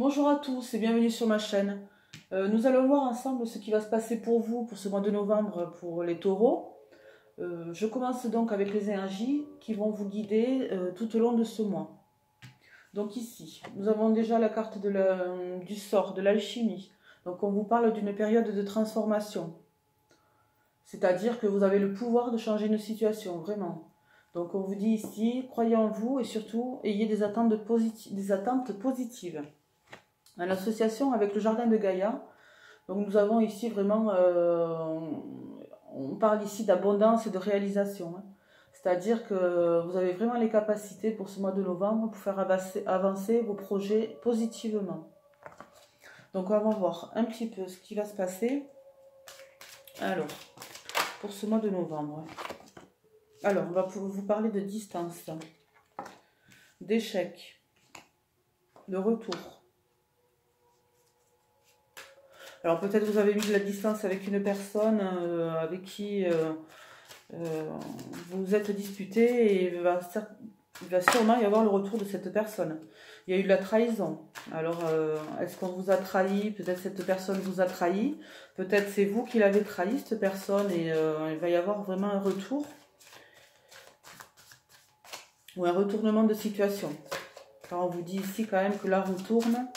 Bonjour à tous et bienvenue sur ma chaîne. Nous allons voir ensemble ce qui va se passer pour vous pour ce mois de novembre pour les taureaux. Je commence donc avec les énergies qui vont vous guider tout au long de ce mois. Donc ici, nous avons déjà la carte du sort, de l'alchimie. Donc on vous parle d'une période de transformation. C'est-à-dire que vous avez le pouvoir de changer une situation, vraiment. Donc on vous dit ici, croyez en vous et surtout ayez des attentes positives. En association avec le jardin de Gaïa, donc nous avons ici vraiment, on parle ici d'abondance et de réalisation. C'est-à-dire que vous avez vraiment les capacités pour ce mois de novembre pour faire avancer vos projets positivement. Donc on va voir un petit peu ce qui va se passer. Alors, pour ce mois de novembre. Alors, on va vous parler de distance, d'échec, de retour. Alors peut-être vous avez mis de la distance avec une personne avec qui vous êtes disputé et il va sûrement y avoir le retour de cette personne. Il y a eu de la trahison. Alors est-ce qu'on vous a trahi? Peut-être cette personne vous a trahi. Peut-être c'est vous qui l'avez trahi, cette personne, et il va y avoir vraiment un retour. Ou un retournement de situation. Alors on vous dit ici quand même que la roue tourne.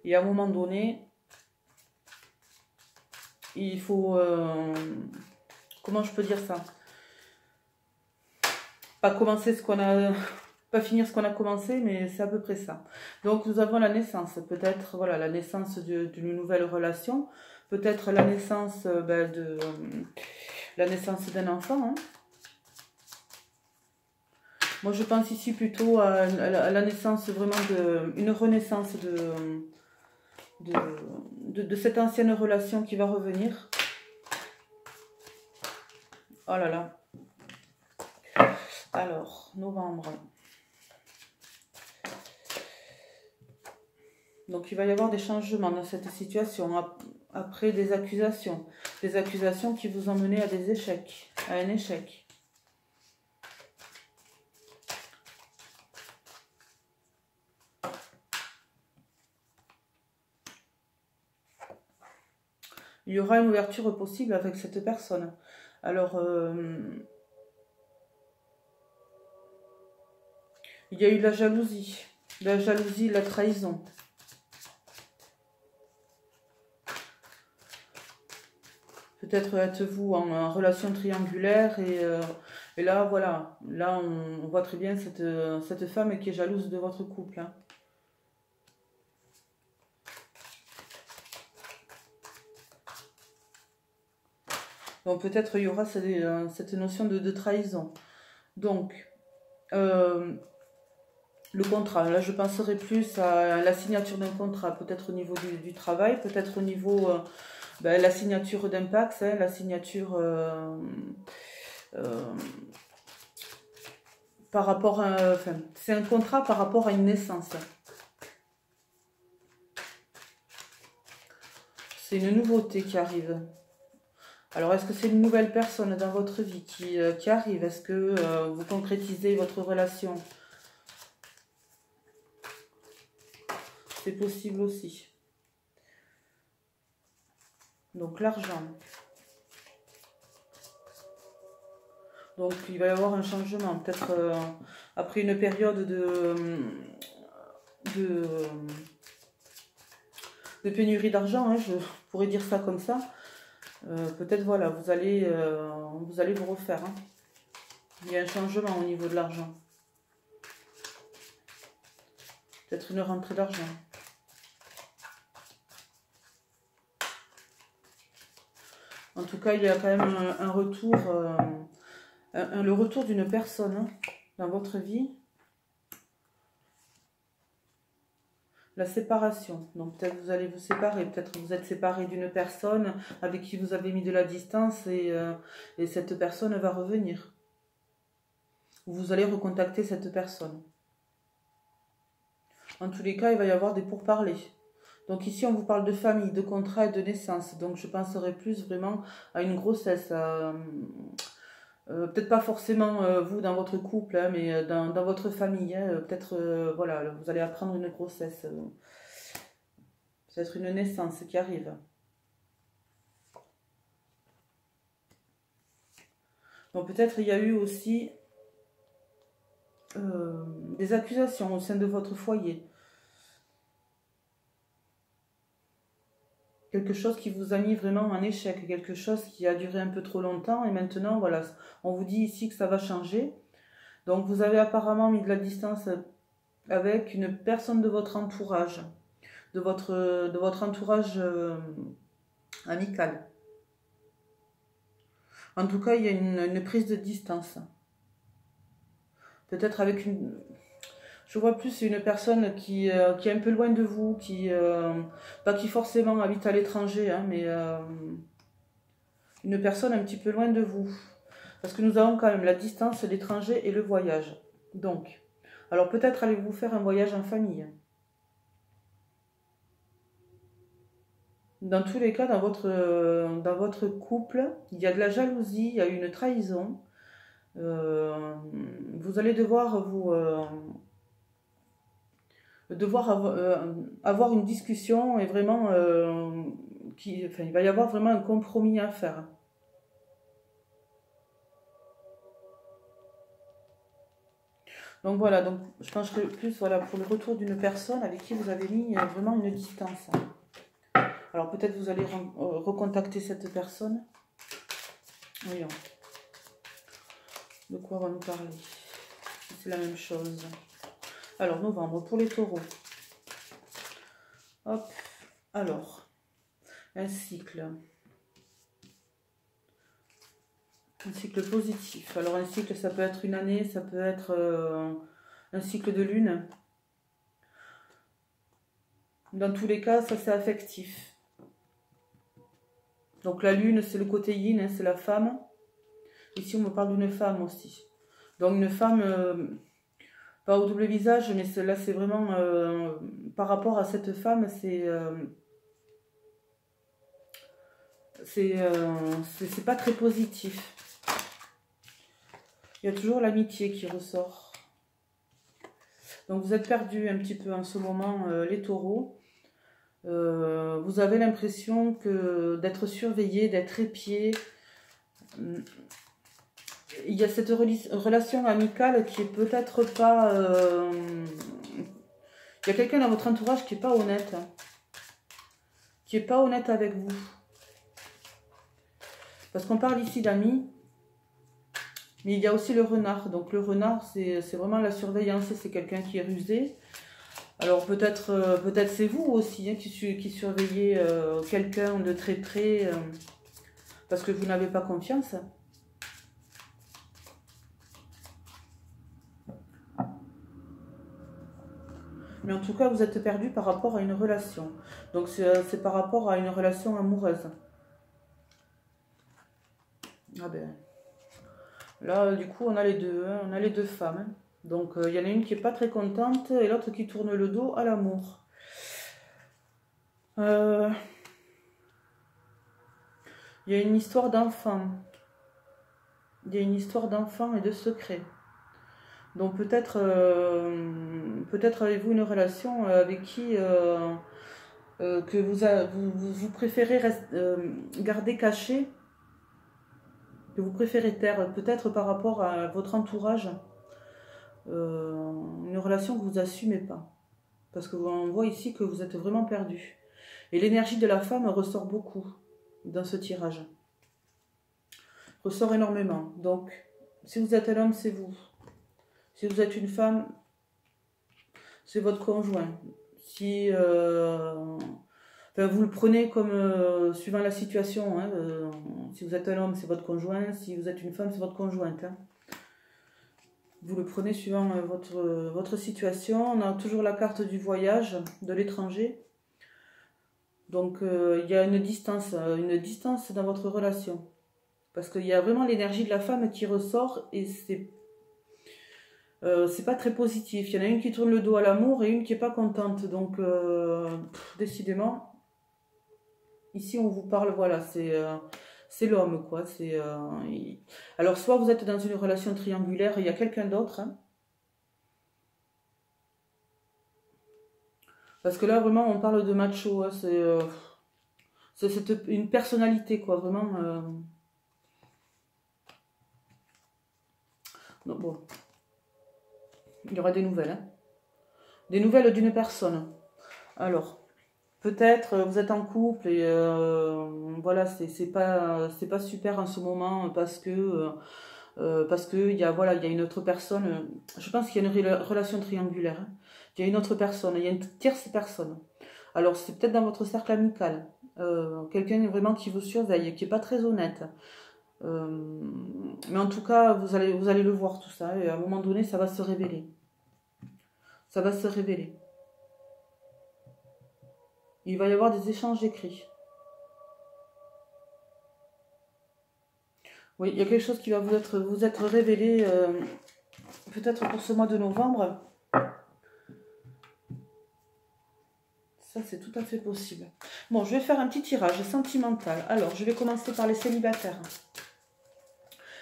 Et à un moment donné, il faut... comment je peux dire ça? Pas commencer ce qu'on a... Pas finir ce qu'on a commencé, mais c'est à peu près ça. Donc nous avons la naissance. Peut-être voilà, la naissance d'une nouvelle relation. Peut-être la naissance d'un enfant. Hein. Moi je pense ici plutôt à la naissance vraiment une renaissance de cette ancienne relation qui va revenir. Oh là là. Alors, novembre. Donc, il va y avoir des changements dans cette situation. Après des accusations. Des accusations qui vous ont mené à des échecs. À un échec. Il y aura une ouverture possible avec cette personne. Alors, il y a eu de la jalousie. De la jalousie, de la trahison. Peut-être êtes-vous en relation triangulaire et là, voilà. Là, on voit très bien cette femme qui est jalouse de votre couple. Hein. Donc peut-être il y aura cette notion de trahison. Donc, le contrat, là je penserai plus à la signature d'un contrat, peut-être au niveau du travail, peut-être au niveau la signature d'un Pacs, hein, la signature par rapport à... Enfin, c'est un contrat par rapport à une naissance. C'est une nouveauté qui arrive. Alors, est-ce que c'est une nouvelle personne dans votre vie qui arrive? Est-ce que vous concrétisez votre relation? C'est possible aussi. Donc, l'argent. Donc, il va y avoir un changement. Peut-être après une période de pénurie d'argent, hein, je pourrais dire ça comme ça. Peut-être voilà, vous allez vous refaire. Hein. Il y a un changement au niveau de l'argent. Peut-être une rentrée d'argent. En tout cas, il y a quand même un retour, le retour d'une personne hein, dans votre vie. La séparation. Donc peut-être vous allez vous séparer, peut-être vous êtes séparé d'une personne avec qui vous avez mis de la distance et cette personne va revenir. Vous allez recontacter cette personne. En tous les cas, il va y avoir des pourparlers. Donc ici, on vous parle de famille, de contrat et de naissance. Donc je penserai plus vraiment à une grossesse. Peut-être pas forcément vous dans votre couple, mais dans votre famille. Hein, peut-être, voilà, vous allez apprendre une grossesse. Peut-être une naissance qui arrive. Donc peut-être il y a eu aussi des accusations au sein de votre foyer. Quelque chose qui vous a mis vraiment en échec, quelque chose qui a duré un peu trop longtemps et maintenant, voilà, on vous dit ici que ça va changer. Donc vous avez apparemment mis de la distance avec une personne de votre entourage, de votre entourage amical. En tout cas, il y a une prise de distance. Peut-être avec une... Je vois plus une personne qui est un peu loin de vous, pas qui forcément habite à l'étranger, hein, mais une personne un petit peu loin de vous. Parce que nous avons quand même la distance, l'étranger et le voyage. Donc, alors peut-être allez-vous faire un voyage en famille. Dans tous les cas, dans votre couple, il y a de la jalousie, il y a une trahison. Vous allez devoir avoir une discussion et vraiment il va y avoir vraiment un compromis à faire. Donc voilà, donc je pencherai plus voilà, pour le retour d'une personne avec qui vous avez mis vraiment une distance. Alors peut-être vous allez recontacter cette personne. Voyons. De quoi on va nous parler? C'est la même chose. Alors, novembre, pour les taureaux. Hop. Alors, un cycle. Un cycle positif. Alors, un cycle, ça peut être une année, ça peut être un cycle de lune. Dans tous les cas, ça c'est affectif. Donc, la lune, c'est le côté yin, hein, c'est la femme. Ici, on me parle d'une femme aussi. Donc, une femme... pas au double visage, mais là c'est vraiment par rapport à cette femme, c'est pas très positif. Il y a toujours l'amitié qui ressort. Donc vous êtes perdus un petit peu en ce moment, les taureaux. Vous avez l'impression d'être surveillé, d'être épié. Il y a cette relation amicale qui est peut-être pas... il y a quelqu'un dans votre entourage qui n'est pas honnête. Qui n'est pas honnête avec vous. Parce qu'on parle ici d'amis. Mais il y a aussi le renard. Donc le renard, c'est vraiment la surveillance. C'est quelqu'un qui est rusé. Alors peut-être c'est vous aussi hein, qui surveillez quelqu'un de très près. Parce que vous n'avez pas confiance. Mais en tout cas, vous êtes perdu par rapport à une relation. Donc, c'est par rapport à une relation amoureuse. Ah ben. Là, du coup, on a les deux. Hein, on a les deux femmes. Hein. Donc, il y en a une qui n'est pas très contente et l'autre qui tourne le dos à l'amour. Il y a une histoire d'enfant. Il y a une histoire d'enfant et de secret. Donc peut-être avez-vous une relation avec qui que vous préférez garder caché, que vous préférez taire, peut-être par rapport à votre entourage, une relation que vous n'assumez pas. Parce qu'on voit ici que vous êtes vraiment perdu. Et l'énergie de la femme ressort beaucoup dans ce tirage. Ressort énormément. Donc, si vous êtes un homme, c'est vous. Si vous êtes une femme, c'est votre conjoint. Si vous le prenez comme suivant la situation. Hein, si vous êtes un homme, c'est votre conjoint. Si vous êtes une femme, c'est votre conjointe. Hein. Vous le prenez suivant votre situation. On a toujours la carte du voyage, de l'étranger. Donc, il y a une distance dans votre relation. Parce qu'il y a vraiment l'énergie de la femme qui ressort et c'est pas très positif. Il y en a une qui tourne le dos à l'amour et une qui n'est pas contente. Donc, décidément, ici, on vous parle, voilà, c'est l'homme, quoi. Alors, soit vous êtes dans une relation triangulaire, il y a quelqu'un d'autre. Hein. Parce que là, vraiment, on parle de macho. Hein, c'est une personnalité, quoi, vraiment. Donc, bon, il y aura des nouvelles. Hein. Des nouvelles d'une personne. Alors, peut-être vous êtes en couple et voilà, c'est pas super en ce moment parce que il y a voilà, il y a une autre personne. Je pense qu'il y a une relation triangulaire. Hein. Il y a une autre personne, il y a une tierce personne. Alors c'est peut-être dans votre cercle amical, quelqu'un vraiment qui vous surveille, qui est pas très honnête. Mais en tout cas, vous allez le voir tout ça et à un moment donné, ça va se révéler. Ça va se révéler. Il va y avoir des échanges écrits. Oui, il y a quelque chose qui va vous être révélé peut-être pour ce mois de novembre. Ça, c'est tout à fait possible. Bon, je vais faire un petit tirage sentimental. Alors, je vais commencer par les célibataires.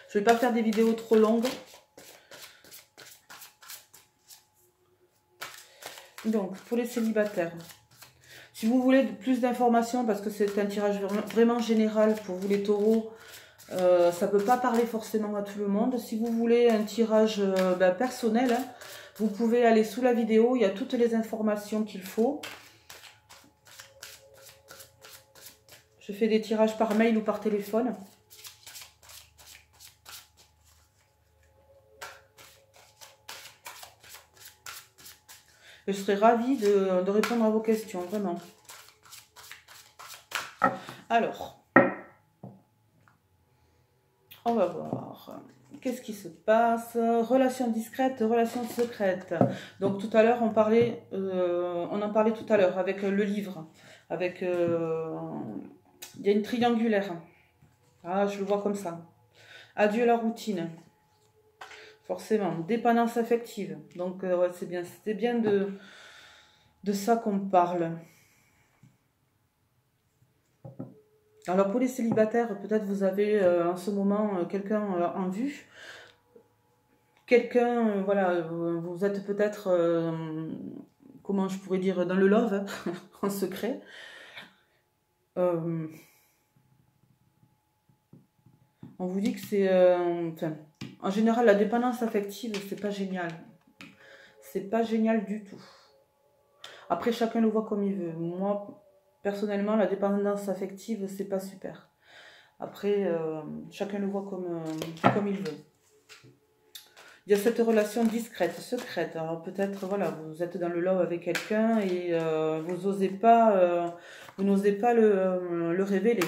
Je ne vais pas faire des vidéos trop longues. Donc, pour les célibataires, si vous voulez plus d'informations, parce que c'est un tirage vraiment général pour vous les taureaux, ça ne peut pas parler forcément à tout le monde. Si vous voulez un tirage personnel, hein, vous pouvez aller sous la vidéo, il y a toutes les informations qu'il faut. Je fais des tirages par mail ou par téléphone. Je serai ravie de répondre à vos questions, vraiment. Alors, on va voir. Qu'est-ce qui se passe? Relation discrète, relation secrète. Donc tout à l'heure, on en parlait tout à l'heure avec le livre. Avec, il y a une triangulaire. Ah, je le vois comme ça. Adieu la routine. Forcément. Dépendance affective. Donc ouais, c'était bien de ça qu'on parle. Alors pour les célibataires, peut-être vous avez en ce moment quelqu'un en vue. Quelqu'un, voilà, vous êtes peut-être, comment je pourrais dire, dans le love, hein, en secret. On vous dit que c'est... enfin, en général, la dépendance affective, c'est pas génial. C'est pas génial du tout. Après, chacun le voit comme il veut. Moi, personnellement, la dépendance affective, c'est pas super. Après, chacun le voit comme il veut. Il y a cette relation discrète, secrète. Alors peut-être, voilà, vous êtes dans le love avec quelqu'un et vous n'osez pas le révéler.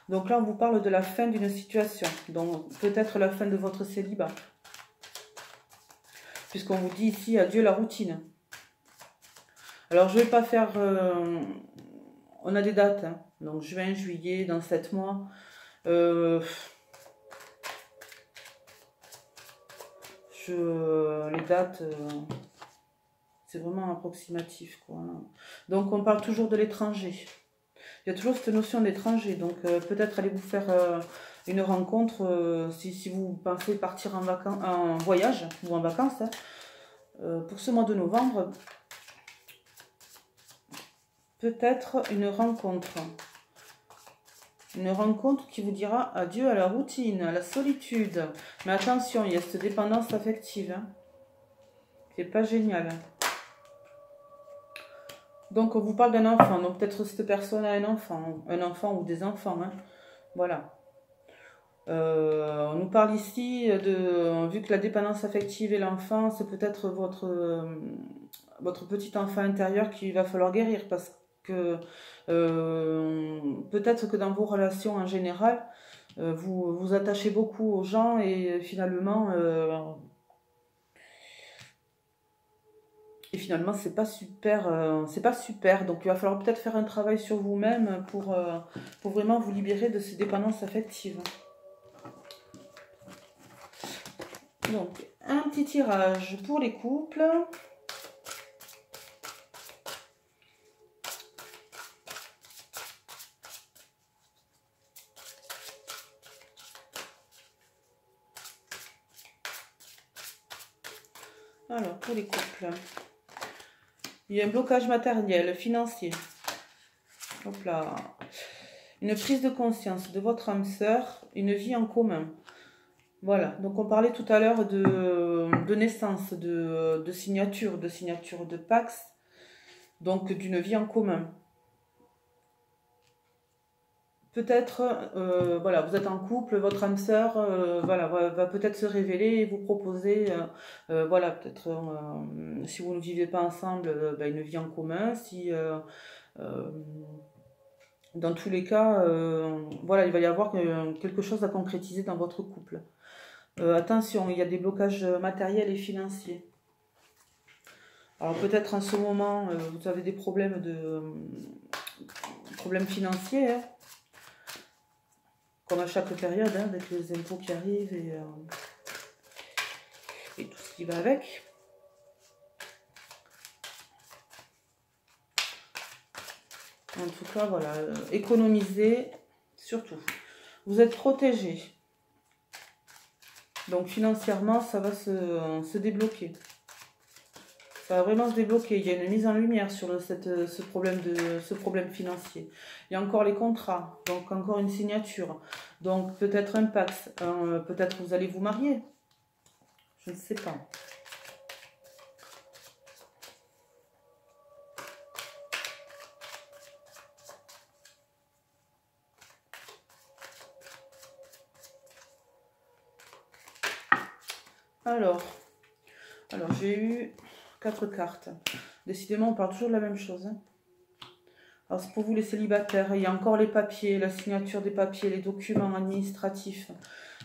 Donc là, on vous parle de la fin d'une situation. Donc peut-être la fin de votre célibat. Puisqu'on vous dit ici, adieu la routine. Alors je ne vais pas faire... on a des dates, hein. Donc juin, juillet, dans 7 mois. Les dates, c'est vraiment approximatif, quoi. Donc on parle toujours de l'étranger. Il y a toujours cette notion d'étranger. Donc peut-être allez vous faire une rencontre si vous pensez partir en voyage ou en vacances. Hein. Pour ce mois de novembre, peut-être une rencontre. Une rencontre qui vous dira adieu à la routine, à la solitude. Mais attention, il y a cette dépendance affective. Hein. C'est pas génial. Donc on vous parle d'un enfant. Donc peut-être cette personne a un enfant ou des enfants. Hein. Voilà. On nous parle ici vu que la dépendance affective et l'enfant, c'est peut-être votre petit enfant intérieur qu'il va falloir guérir parce que peut-être que dans vos relations en général, vous vous attachez beaucoup aux gens et finalement c'est pas super, donc il va falloir peut-être faire un travail sur vous-même pour vraiment vous libérer de ces dépendances affectives. Donc, un petit tirage pour les couples. Alors, pour les couples. Il y a un blocage matériel, financier. Hop là. Une prise de conscience de votre âme sœur, une vie en commun. Voilà, donc on parlait tout à l'heure de naissance, de signature de Pax, donc d'une vie en commun. Peut-être, voilà, vous êtes en couple, votre âme sœur, voilà, va peut-être se révéler et vous proposer, voilà, peut-être, si vous ne vivez pas ensemble, ben, une vie en commun. Si, dans tous les cas, voilà, il va y avoir quelque chose à concrétiser dans votre couple. Attention, il y a des blocages matériels et financiers. Alors peut-être en ce moment, vous avez des problèmes problèmes financiers, hein, comme à chaque période, hein, avec les impôts qui arrivent et tout ce qui va avec. En tout cas, voilà, économisez surtout. Vous êtes protégé. Donc financièrement, ça va se débloquer. Ça va vraiment se débloquer. Il y a une mise en lumière sur ce problème financier. Il y a encore les contrats, donc encore une signature. Donc peut-être un Pax, peut-être vous allez vous marier. Je ne sais pas. Alors j'ai eu 4 cartes. Décidément, on parle toujours de la même chose. Hein. Alors, c'est pour vous les célibataires. Il y a encore les papiers, la signature des papiers, les documents administratifs.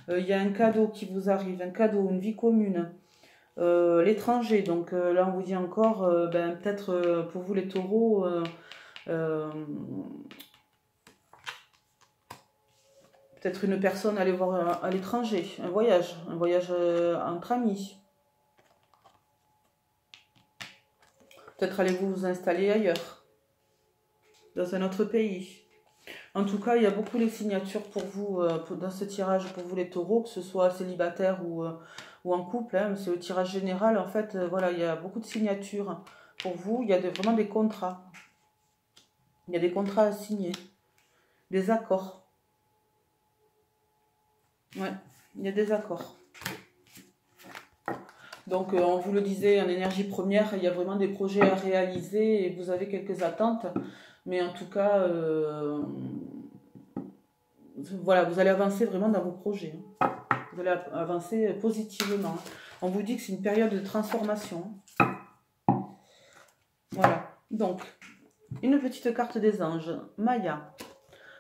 Il y a un cadeau qui vous arrive, un cadeau, une vie commune. L'étranger, donc là, on vous dit encore, ben, peut-être pour vous les taureaux, peut-être une personne aller voir à l'étranger, un voyage entre amis. Peut-être allez-vous vous installer ailleurs, dans un autre pays. En tout cas, il y a beaucoup les signatures pour vous, dans ce tirage, pour vous les taureaux, que ce soit célibataire ou en couple. Hein, c'est le tirage général, en fait, voilà, il y a beaucoup de signatures pour vous. Il y a vraiment des contrats. Il y a des contrats à signer, des accords. Ouais, il y a des accords. Donc, on vous le disait, en énergie première, il y a vraiment des projets à réaliser et vous avez quelques attentes. Mais en tout cas, voilà, vous allez avancer vraiment dans vos projets. Vous allez avancer positivement. On vous dit que c'est une période de transformation. Voilà. Donc, une petite carte des anges. Maya.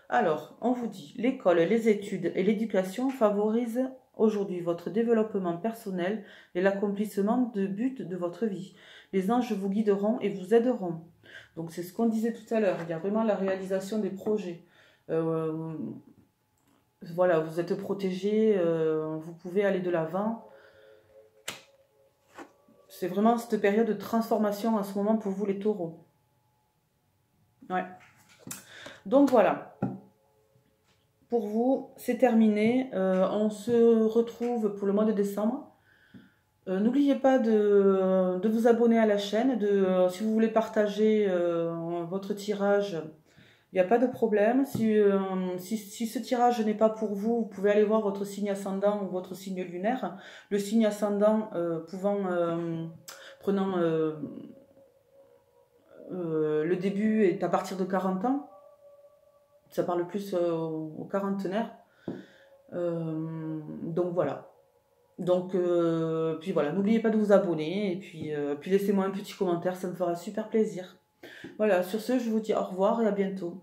Alors, on vous dit, l'école, les études et l'éducation favorisent aujourd'hui votre développement personnel et l'accomplissement de buts de votre vie. Les anges vous guideront et vous aideront. Donc, c'est ce qu'on disait tout à l'heure. Il y a vraiment la réalisation des projets. Voilà, vous êtes protégé, vous pouvez aller de l'avant. C'est vraiment cette période de transformation en ce moment pour vous les taureaux. Ouais. Donc voilà. Pour vous, c'est terminé. On se retrouve pour le mois de décembre. N'oubliez pas de vous abonner à la chaîne. Si vous voulez partager votre tirage, il n'y a pas de problème. Si ce tirage n'est pas pour vous, vous pouvez aller voir votre signe ascendant ou votre signe lunaire. Le signe ascendant prenant le début est à partir de 40 ans. Ça parle plus aux quarantenaires. Donc voilà. Donc, puis voilà, n'oubliez pas de vous abonner. Et puis laissez-moi un petit commentaire, ça me fera super plaisir. Voilà, sur ce, je vous dis au revoir et à bientôt.